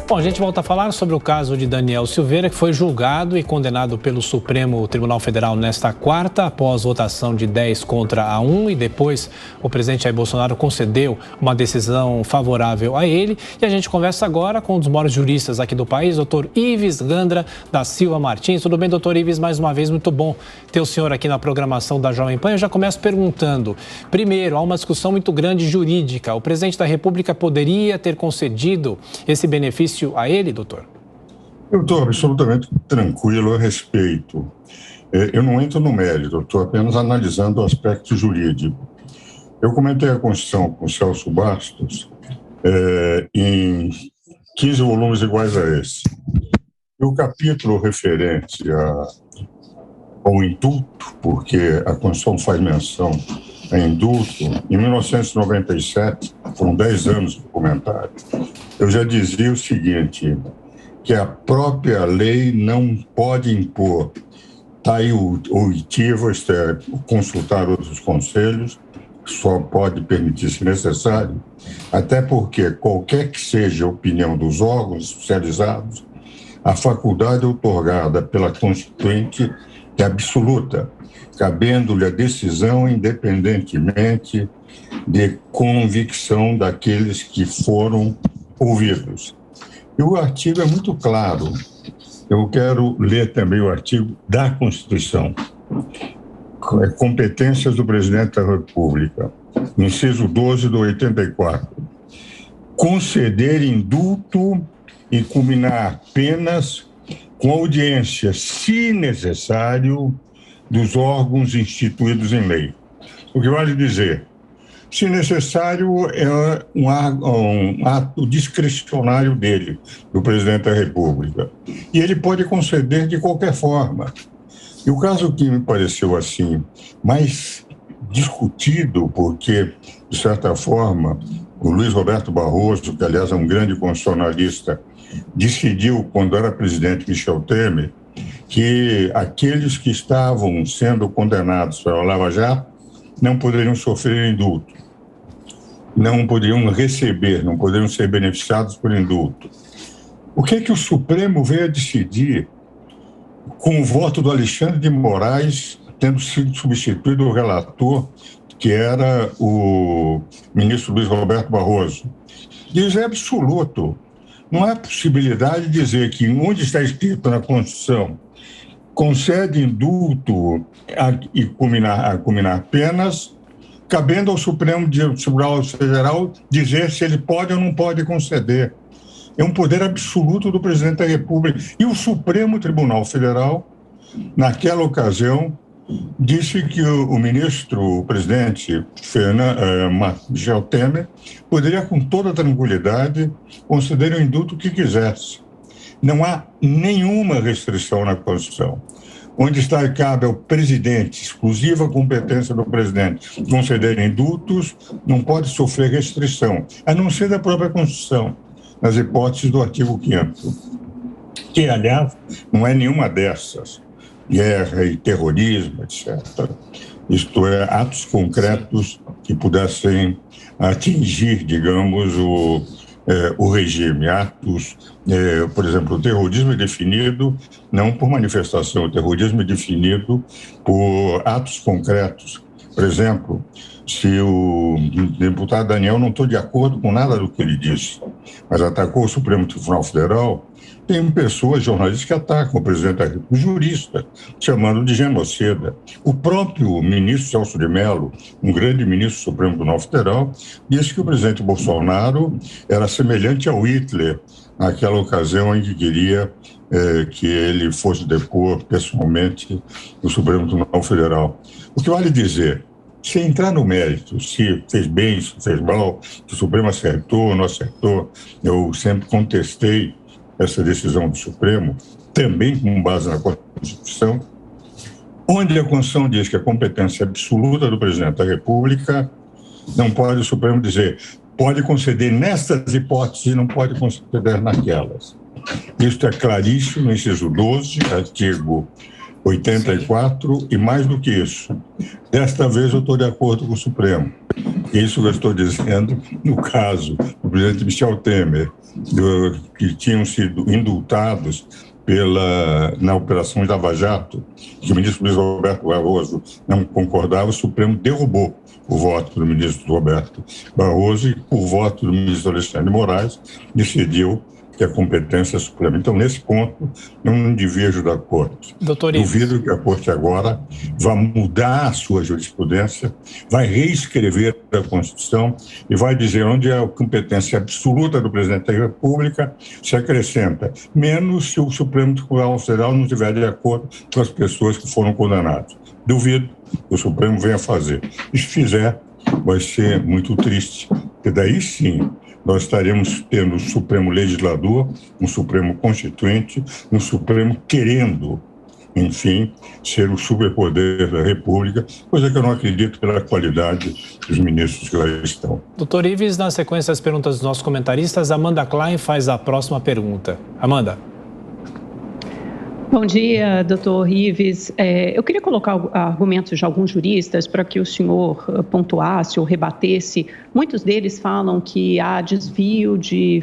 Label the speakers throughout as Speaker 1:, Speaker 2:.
Speaker 1: Bom, a gente volta a falar sobre o caso de Daniel Silveira, que foi julgado e condenado pelo Supremo Tribunal Federal nesta quarta, após votação de 10 contra 1, e depois o presidente Jair Bolsonaro concedeu uma decisão favorável a ele. E a gente conversa agora com um dos maiores juristas aqui do país, doutor Ives Gandra da Silva Martins. Tudo bem, doutor Ives? Mais uma vez, muito bom ter o senhor aqui na programação da Jovem Pan. Eu já começo perguntando, primeiro, há uma discussão muito grande jurídica. O presidente da República poderia ter concedido esse benefício a ele, doutor?
Speaker 2: Eu estou absolutamente tranquilo a respeito. Eu não entro no mérito, estou apenas analisando o aspecto jurídico. Eu comentei a Constituição com o Celso Bastos em 15 volumes iguais a esse. E o capítulo referente ao indulto, porque a Constituição faz menção a indulto, em 1997, foram 10 anos de documentário, eu já dizia o seguinte, que a própria lei não pode impor, está aí o oitivo, consultar outros conselhos, só pode permitir se necessário, até porque qualquer que seja a opinião dos órgãos especializados, a faculdade outorgada pela Constituinte é absoluta, cabendo-lhe a decisão independentemente de convicção daqueles que foram ouvidos. E o artigo é muito claro. Eu quero ler também o artigo da Constituição. Competências do Presidente da República, inciso 12 do 84. Conceder indulto e culminar penas com audiência, se necessário, dos órgãos instituídos em lei. O que vale dizer, se necessário, é um ato discricionário dele, do presidente da República. E ele pode conceder de qualquer forma. E o caso que me pareceu assim, mais discutido, porque, de certa forma, o Luiz Roberto Barroso, que aliás é um grande constitucionalista, decidiu, quando era presidente Michel Temer, que aqueles que estavam sendo condenados pela Lava Jato não poderiam sofrer indulto, não poderiam receber, não poderiam ser beneficiados por indulto. O que o Supremo veio a decidir com o voto do Alexandre de Moraes, tendo sido substituído o relator, que era o ministro Luiz Roberto Barroso? Diz é absoluto. Não há possibilidade de dizer que, onde está escrito na Constituição, concede indulto e culminar penas, cabendo ao Supremo Tribunal Federal dizer se ele pode ou não pode conceder. É um poder absoluto do presidente da República. E o Supremo Tribunal Federal, naquela ocasião, disse que o presidente Michel Temer poderia, com toda tranquilidade, conceder o indulto que quisesse. Não há nenhuma restrição na Constituição. Onde está, cabe ao presidente, exclusiva competência do presidente, conceder indultos, não pode sofrer restrição, a não ser da própria Constituição, nas hipóteses do artigo 5º, que, aliás, não é nenhuma dessas. Guerra e terrorismo, etc. Isto é, atos concretos que pudessem atingir, digamos, o regime. Atos, por exemplo, o terrorismo é definido não por manifestação, o terrorismo é definido por atos concretos. Por exemplo, se o deputado Daniel, não estou de acordo com nada do que ele disse, mas atacou o Supremo Tribunal Federal, tem pessoas, jornalistas, que atacam o presidente da República, jurista, chamando de genocida. O próprio ministro Celso de Mello, um grande ministro do Supremo Tribunal Federal, disse que o presidente Bolsonaro era semelhante ao Hitler, naquela ocasião em que queria que ele fosse depor pessoalmente no Supremo Tribunal Federal. O que vale dizer, se entrar no mérito, se fez bem, se fez mal, se o Supremo acertou ou não acertou, eu sempre contestei essa decisão do Supremo, também com base na Constituição, onde a Constituição diz que a competência absoluta do presidente da República, não pode o Supremo dizer, pode conceder nestas hipóteses e não pode conceder naquelas. Isso é claríssimo no inciso 12, artigo 84, e mais do que isso, desta vez eu estou de acordo com o Supremo. Isso que eu estou dizendo no caso do presidente Michel Temer. que tinham sido indultados na Operação Lava Jato, que o ministro Luiz Roberto Barroso não concordava, o Supremo derrubou o voto do ministro Roberto Barroso e, por voto do ministro Alexandre de Moraes, decidiu que a competência é suprema. Então, nesse ponto, eu não divirjo da Corte. Duvido que a Corte agora vá mudar a sua jurisprudência, vai reescrever a Constituição e vai dizer onde é a competência absoluta do presidente da República, se acrescenta, menos se o Supremo Tribunal Federal não estiver de acordo com as pessoas que foram condenadas. Duvido que o Supremo venha fazer. E se fizer, vai ser muito triste, porque daí sim nós estaremos tendo um Supremo Legislador, um Supremo Constituinte, um Supremo querendo, enfim, ser o superpoder da República, coisa que eu não acredito pela qualidade dos ministros que lá estão.
Speaker 1: Doutor Ives, na sequência das perguntas dos nossos comentaristas, Amanda Klein faz a próxima pergunta. Amanda.
Speaker 3: Bom dia, doutor Ives. Eu queria colocar argumentos de alguns juristas para que o senhor pontuasse ou rebatesse. Muitos deles falam que há desvio de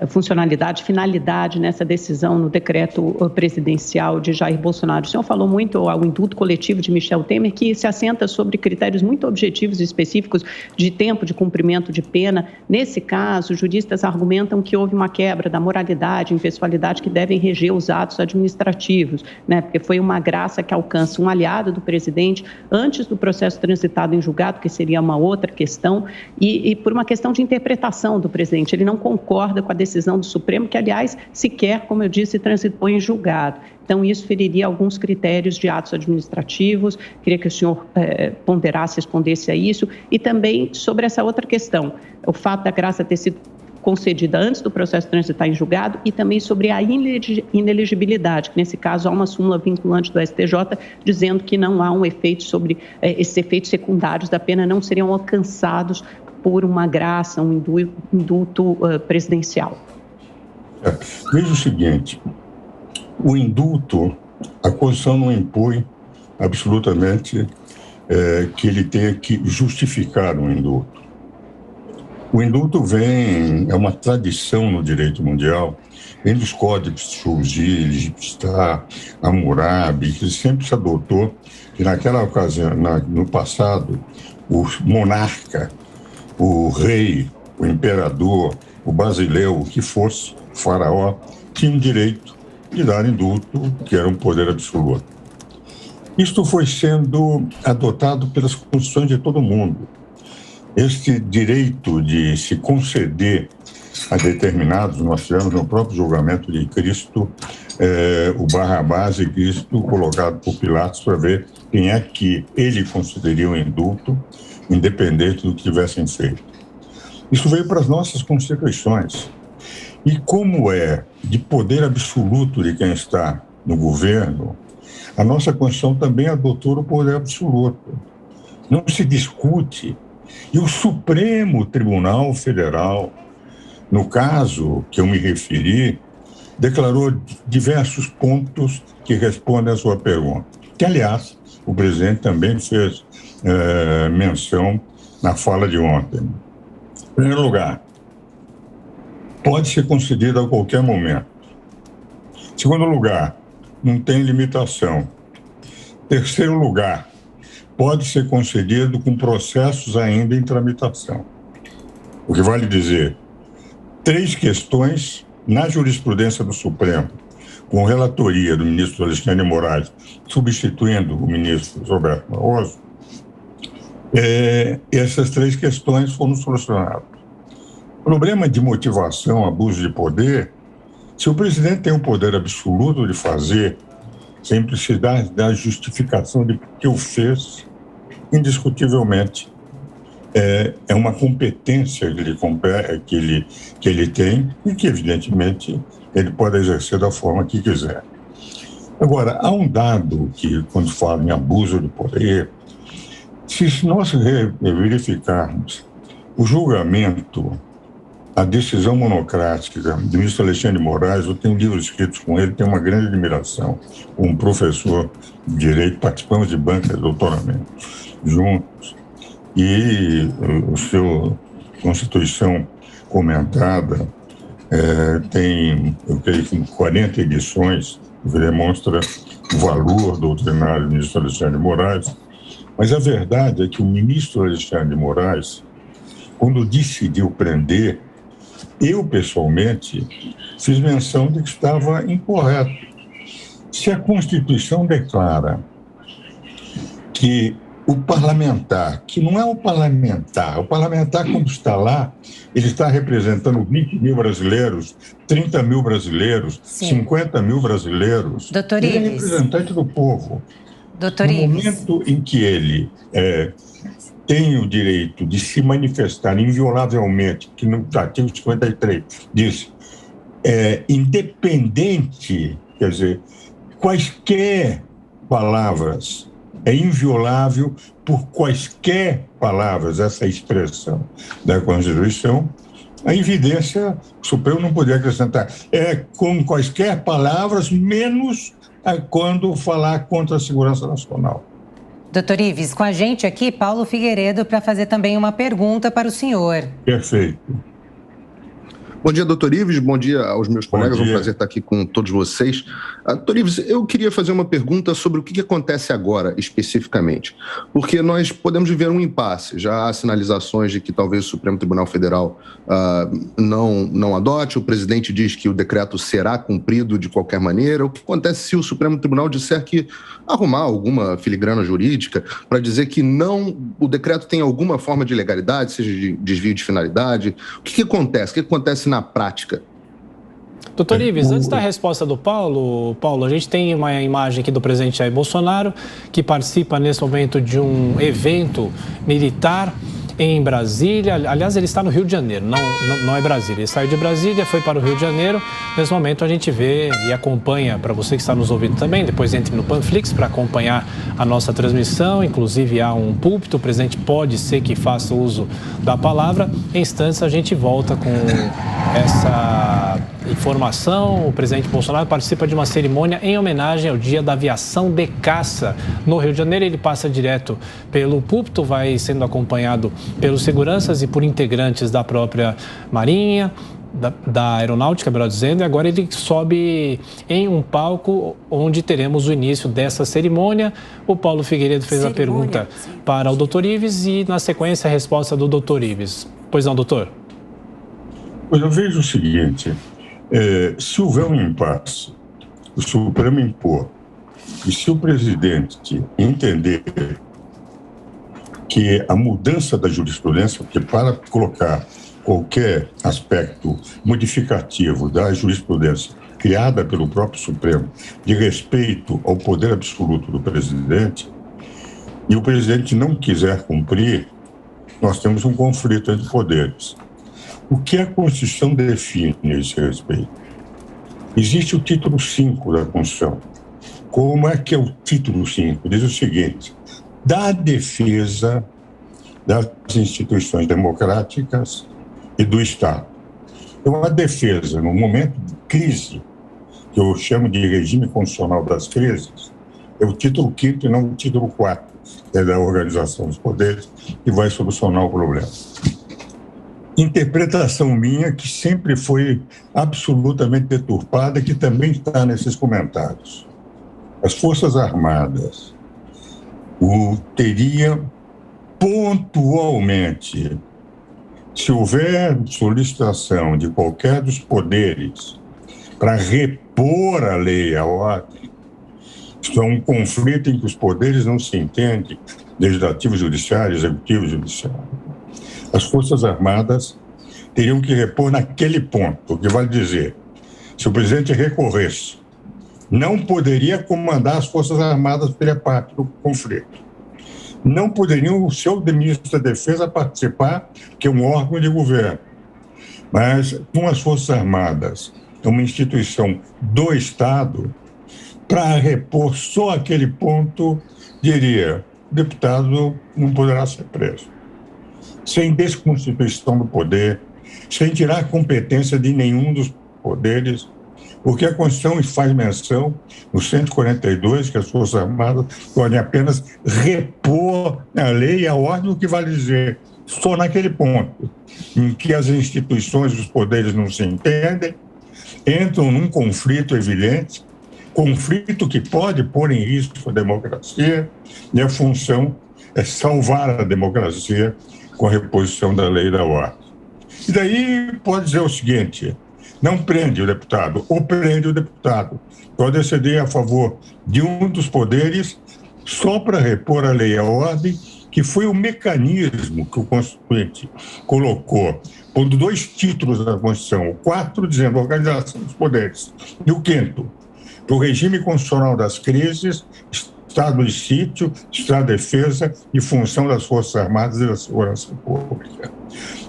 Speaker 3: funcionalidade, finalidade nessa decisão no decreto presidencial de Jair Bolsonaro. O senhor falou muito ao indulto coletivo de Michel Temer, que se assenta sobre critérios muito objetivos e específicos de tempo de cumprimento de pena. Nesse caso, juristas argumentam que houve uma quebra da moralidade e impessoalidade que devem reger os atos administrativos, né? Porque foi uma graça que alcança um aliado do presidente antes do processo transitado em julgado, que seria uma outra questão, e por uma questão de interpretação do presidente. Ele não concorda com a decisão do Supremo, que, aliás, sequer, como eu disse, transitou em julgado. Então, isso feriria alguns critérios de atos administrativos. Queria que o senhor ponderasse, respondesse a isso. E também sobre essa outra questão, o fato da graça ter sido concedida antes do processo transitar em julgado e também sobre a inelegibilidade, que nesse caso há uma súmula vinculante do STJ dizendo que não há um efeito sobre esses efeitos secundários da pena não seriam alcançados por uma graça, um indulto presidencial.
Speaker 2: Veja o seguinte, o indulto, a Constituição não impõe absolutamente que ele tenha que justificar um indulto. O indulto é uma tradição no direito mundial, vem dos códigos de Churgi, Gipstar, Hammurabi, que sempre se adotou que naquela ocasião, no passado, o monarca, o rei, o imperador, o basileu, o que fosse, o faraó, tinha o direito de dar indulto, que era um poder absoluto. Isto foi sendo adotado pelas constituições de todo mundo. Este direito de se conceder a determinados, nós tivemos no próprio julgamento de Cristo, o Barrabás e Cristo colocado por Pilatos para ver quem é que ele consideraria um indulto, independente do que tivessem feito. Isso veio para as nossas constituições. E como é de poder absoluto de quem está no governo, a nossa Constituição também adotou o poder absoluto. Não se discute. E o Supremo Tribunal Federal, no caso que eu me referi, declarou diversos pontos que respondem à sua pergunta. Que, aliás, o presidente também fez menção na fala de ontem. Em primeiro lugar, pode ser concedido a qualquer momento. Em segundo lugar, não tem limitação. Em terceiro lugar, pode ser concedido com processos ainda em tramitação. O que vale dizer, 3 questões na jurisprudência do Supremo, com relatoria do ministro Alexandre de Moraes, substituindo o ministro Roberto Barroso, essas 3 questões foram solucionadas. O problema de motivação, abuso de poder, se o presidente tem o poder absoluto de fazer, sem precisar da justificação de por que o fez, indiscutivelmente é uma competência que ele tem e que, evidentemente, ele pode exercer da forma que quiser. Agora, há um dado que, quando fala em abuso de poder, se nós verificarmos o julgamento, a decisão monocrática do ministro Alexandre de Moraes, eu tenho livros escritos com ele, tenho uma grande admiração, como professor de direito, participamos de bancas de doutoramento juntos, e a sua Constituição comentada, tem, eu creio que 40 edições, que demonstra o valor doutrinário do ministro Alexandre de Moraes, mas a verdade é que o ministro Alexandre de Moraes, quando decidiu prender, eu, pessoalmente, fiz menção de que estava incorreto. Se a Constituição declara que o parlamentar, que não é o parlamentar, quando está lá, ele está representando 20 mil brasileiros, 30 mil brasileiros, sim, 50 mil brasileiros.
Speaker 4: Doutor
Speaker 2: Ele
Speaker 4: Ives.
Speaker 2: é representante do povo.
Speaker 4: Doutor
Speaker 2: no
Speaker 4: Ives.
Speaker 2: momento em que ele tem o direito de se manifestar inviolavelmente, que no artigo 53 diz, independente, quer dizer, quaisquer palavras, é inviolável por quaisquer palavras, essa expressão da Constituição, a evidência, o Supremo não podia acrescentar, com quaisquer palavras, menos quando falar contra a segurança nacional.
Speaker 4: Doutor Ives, com a gente aqui, Paulo Figueiredo, para fazer também uma pergunta para o senhor.
Speaker 2: Perfeito.
Speaker 5: Bom dia, doutor Ives. Bom dia aos meus colegas. É um prazer estar aqui com todos vocês. Doutor Ives, eu queria fazer uma pergunta sobre o que acontece agora, especificamente. Porque nós podemos viver um impasse. Já há sinalizações de que talvez o Supremo Tribunal Federal não adote. O presidente diz que o decreto será cumprido de qualquer maneira. O que acontece se o Supremo Tribunal disser que arrumar alguma filigrana jurídica para dizer que o decreto tem alguma forma de ilegalidade, seja de desvio de finalidade? O que acontece? O que acontece na prática?
Speaker 1: Doutor Ives, antes da resposta do Paulo, a gente tem uma imagem aqui do presidente Jair Bolsonaro, que participa nesse momento de um evento militar em Brasília. Aliás, ele está no Rio de Janeiro, não é Brasília. Ele saiu de Brasília, foi para o Rio de Janeiro. Nesse momento a gente vê e acompanha, para você que está nos ouvindo também, depois entre no Panflix para acompanhar a nossa transmissão. Inclusive há um púlpito, o presidente pode ser que faça uso da palavra. Em instantes a gente volta com essa informação. O presidente Bolsonaro participa de uma cerimônia em homenagem ao Dia da Aviação de Caça no Rio de Janeiro. Ele passa direto pelo púlpito, vai sendo acompanhado pelos seguranças e por integrantes da própria Marinha, da Aeronáutica, melhor dizendo, e agora ele sobe em um palco onde teremos o início dessa cerimônia. O Paulo Figueiredo fez a pergunta para o doutor Ives e, na sequência, a resposta do doutor Ives. Pois não, doutor?
Speaker 2: Pois eu vejo o seguinte, se houver um impasse, o Supremo impor, e se o presidente entender que a mudança da jurisprudência, porque para colocar qualquer aspecto modificativo da jurisprudência criada pelo próprio Supremo de respeito ao poder absoluto do presidente, e o presidente não quiser cumprir, nós temos um conflito entre poderes. O que a Constituição define a esse respeito? Existe o título 5 da Constituição. Como é que é o título 5? Diz o seguinte: da defesa das instituições democráticas e do Estado. Então, a defesa, no momento de crise, que eu chamo de regime constitucional das crises, é o título 5º e não o título 4, que é da organização dos poderes, que vai solucionar o problema. Interpretação minha, que sempre foi absolutamente deturpada, que também está nesses comentários. As Forças Armadas teria pontualmente, se houver solicitação de qualquer dos poderes para repor a lei e a ordem, isso é um conflito em que os poderes não se entendem, legislativo, judiciário, executivo, judiciário. As Forças Armadas teriam que repor naquele ponto, o que vale dizer, se o presidente recorresse, não poderia comandar as Forças Armadas pela parte do conflito. Não poderiam o seu ministro da Defesa participar, que é um órgão de governo. Mas, com as Forças Armadas, é uma instituição do Estado, para repor só aquele ponto, diria, o deputado não poderá ser preso. Sem desconstituição do poder, sem tirar a competência de nenhum dos poderes, porque a Constituição faz menção, no 142, que as Forças Armadas podem apenas repor a lei e a ordem, o que vale dizer, Só naquele ponto em que as instituições e os poderes não se entendem, entram num conflito evidente, conflito que pode pôr em risco a democracia, e a função é salvar a democracia com a reposição da lei e da ordem. E daí pode dizer o seguinte: não prende o deputado, ou prende o deputado. Pode decidir a favor de um dos poderes só para repor a lei e a ordem, que foi o mecanismo que o Constituinte colocou, pondo 2 títulos da Constituição, o 4 dizendo a organização dos poderes, e o 5º, o regime constitucional das crises, estado de sítio, estado de defesa e função das Forças Armadas e da segurança pública.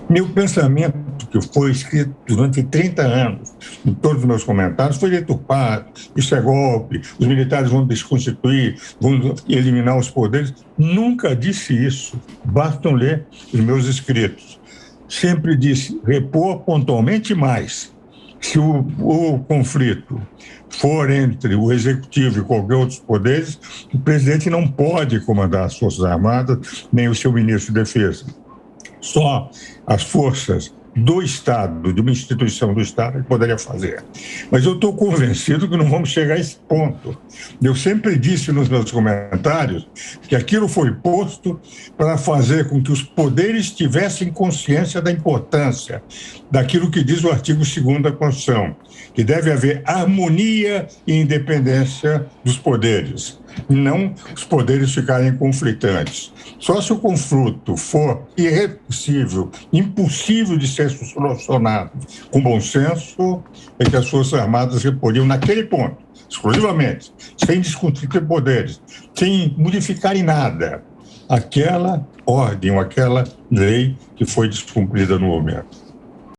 Speaker 2: Meu pensamento, que foi escrito durante 30 anos, em todos os meus comentários, foi deturpado. Isso é golpe, os militares vão desconstituir, vão eliminar os poderes. Nunca disse isso. Bastam ler os meus escritos. Sempre disse repor pontualmente mais. Se o conflito for entre o executivo e qualquer outros poderes, o presidente não pode comandar as Forças Armadas, nem o seu ministro de Defesa. Só as forças do Estado, de uma instituição do Estado, que poderia fazer. Mas eu estou convencido que não vamos chegar a esse ponto. Eu sempre disse nos meus comentários que aquilo foi posto para fazer com que os poderes tivessem consciência da importância daquilo que diz o artigo 2º da Constituição, que deve haver harmonia e independência dos poderes, não os poderes ficarem conflitantes. Só se o conflito for irreversível, impossível de ser solucionado com bom senso, é que as Forças Armadas reporiam naquele ponto, exclusivamente, sem discutir poderes, sem modificar em nada aquela ordem ou aquela lei que foi descumprida no momento.